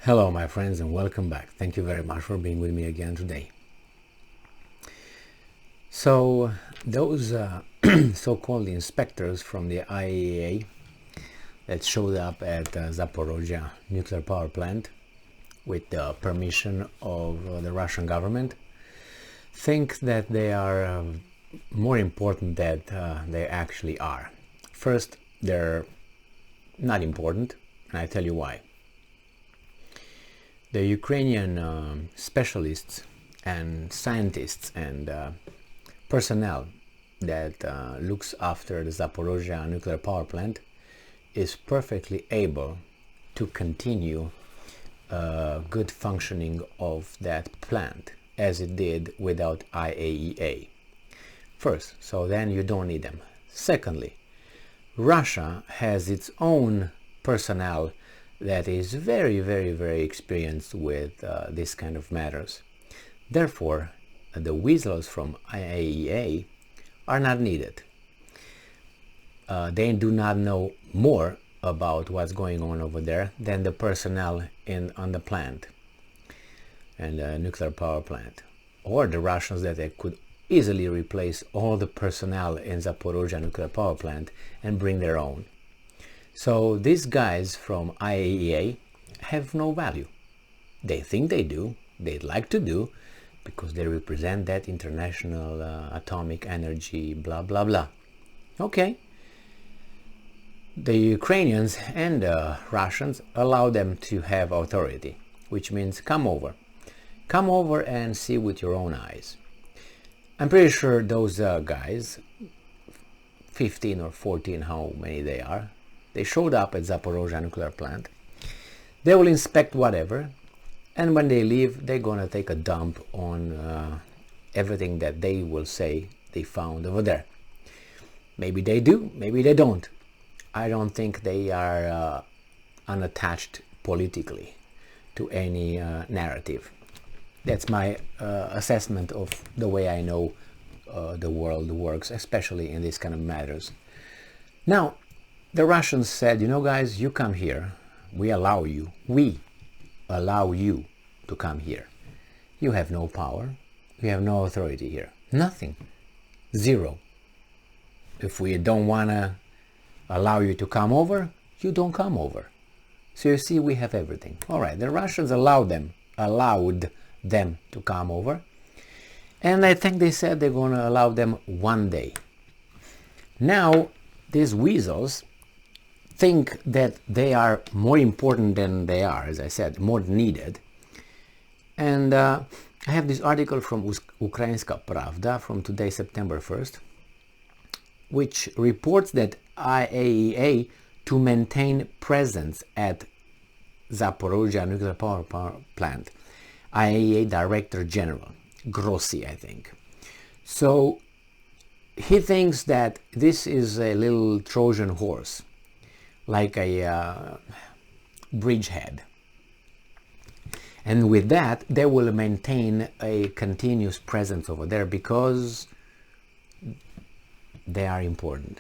Hello my friends and welcome back. Thank you very much for being with me again today. So those so-called inspectors from the IAEA that showed up at Zaporizhzhya Nuclear Power Plant with the permission of the Russian government think that they are more important than they actually are. First, they're not important, and I tell you why. The Ukrainian specialists and scientists and personnel that looks after the Zaporizhzhya nuclear power plant is perfectly able to continue good functioning of that plant as it did without IAEA. First, so then you don't need them. Secondly, Russia has its own personnel that is very experienced with this kind of matters. Therefore, the weasels from IAEA are not needed. They do not know more about what's going on over there than the personnel on the plant and the nuclear power plant, or the Russians that they could easily replace all the personnel in Zaporizhzhya nuclear power plant and bring their own. So these guys from IAEA have no value. They think they do, they'd like to do, because they represent that international atomic energy blah blah blah. Okay. The Ukrainians and the Russians allow them to have authority, which means come over and see with your own eyes. I'm pretty sure those guys, 15 or 14, how many they are, they showed up at Zaporizhzhya nuclear plant. They will inspect whatever, and when they leave, they're gonna take a dump on everything that they will say they found over there. Maybe they do, maybe they don't. I don't think they are unattached politically to any narrative. That's my assessment of the way I know the world works, especially in these kind of matters. Now, the Russians said, you know guys, you come here, we allow you to come here. You have no power, you have no authority here, nothing, zero. If we don't want to allow you to come over, you don't come over. So you see, we have everything. All right, the Russians allowed them to come over, and I think they said they're going to allow them one day. Now, these weasels think that they are more important than they are, as I said, more needed. And I have this article from Ukrainska Pravda from today, September 1st, which reports that IAEA to maintain presence at Zaporizhzhya nuclear power plant. IAEA Director General, Grossi, I think. So he thinks that this is a little Trojan horse, like a bridgehead. And with that, they will maintain a continuous presence over there because they are important.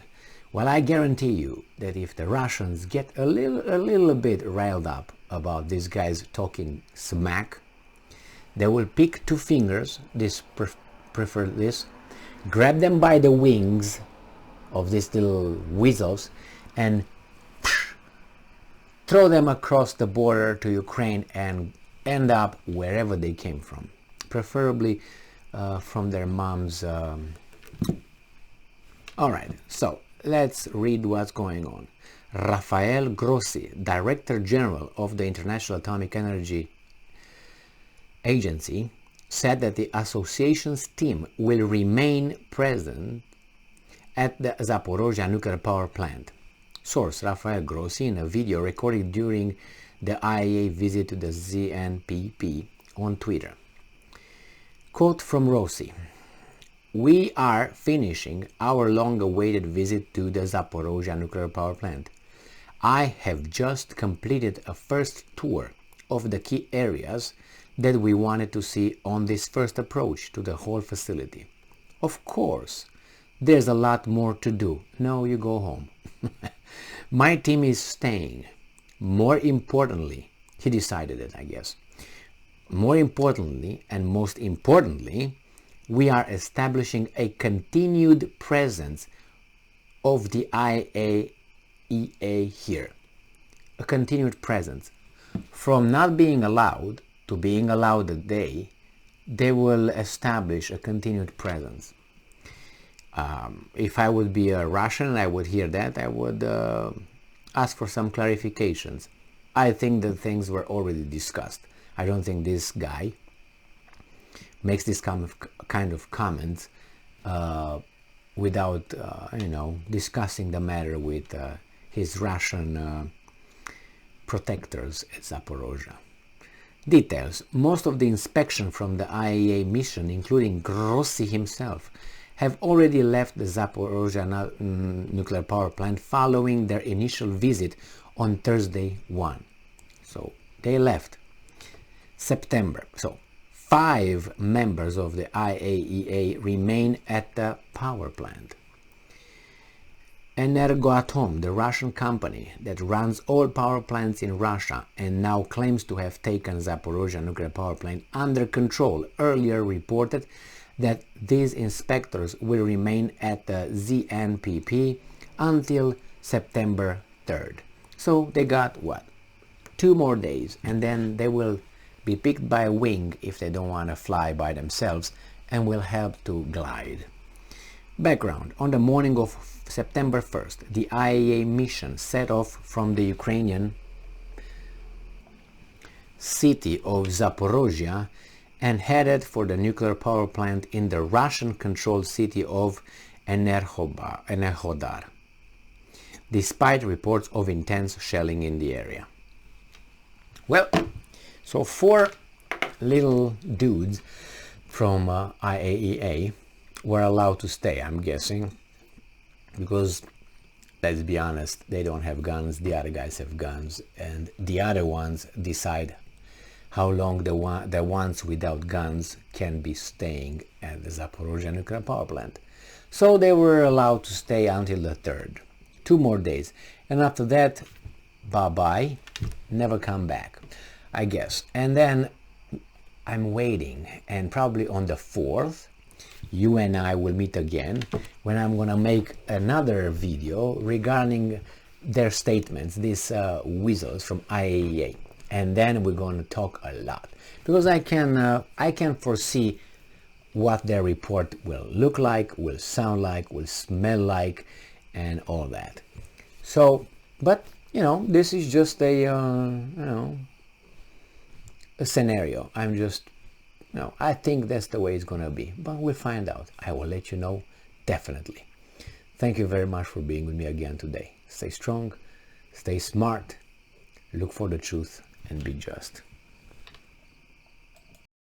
Well, I guarantee you that if the Russians get a little bit riled up about these guys talking smack, they will pick two fingers, prefer this, grab them by the wings of these little weasels and throw them across the border to Ukraine and end up wherever they came from, preferably from their mom's. All right, so let's read what's going on. Rafael Grossi, Director General of the International Atomic Energy Agency, said that the association's team will remain present at the Zaporizhzhya nuclear power plant. Source: Rafael Grossi in a video recorded during the IAEA visit to the ZNPP on Twitter. Quote from Grossi: "We are finishing our long-awaited visit to the Zaporizhzhya nuclear power plant. I have just completed a first tour of the key areas that we wanted to see on this first approach to the whole facility. Of course, there's a lot more to do. No, you go home. My team is staying. More importantly, He decided it, I guess. More importantly, and most importantly, we are establishing a continued presence of the IAEA here. A continued presence. From not being allowed to being allowed a day, they will establish a continued presence. If I would be a Russian and I would hear that, I would ask for some clarifications. I think that things were already discussed. I don't think this guy makes this kind of comments without, discussing the matter with his Russian protectors at Zaporizhzhya. Details. Most of the inspection from the IAEA mission, including Grossi himself, have already left the Zaporizhzhya nuclear power plant following their initial visit on Thursday 1. So they left. September. So 5 members of the IAEA remain at the power plant. Energoatom, the Russian company that runs all power plants in Russia and now claims to have taken Zaporizhzhya nuclear power plant under control, earlier reported that these inspectors will remain at the ZNPP until September 3rd. So they got what? 2 more days, and then they will be picked by a wing if they don't want to fly by themselves, and will help to glide. Background. On the morning of September 1st, the IAEA mission set off from the Ukrainian city of Zaporizhzhya and headed for the nuclear power plant in the Russian-controlled city of Enerhodar, despite reports of intense shelling in the area. Well, so 4 little dudes from IAEA were allowed to stay, I'm guessing, because, let's be honest, they don't have guns, the other guys have guns, and the other ones decide how long the ones without guns can be staying at the Zaporizhzhya nuclear power plant. So they were allowed to stay until the 3rd. 2 more days. And after that, bye-bye, never come back, I guess. And then I'm waiting, and probably on the 4th, you and I will meet again when I'm gonna make another video regarding their statements, these weasels from IAEA. And then we're going to talk a lot, because I can foresee what their report will look like, will sound like, will smell like, and all that. So, but this is just a a scenario. I'm just I think that's the way it's gonna be, but we'll find out. I will let you know, definitely. Thank you very much for being with me again today. Stay strong, stay smart, look for the truth, and be just.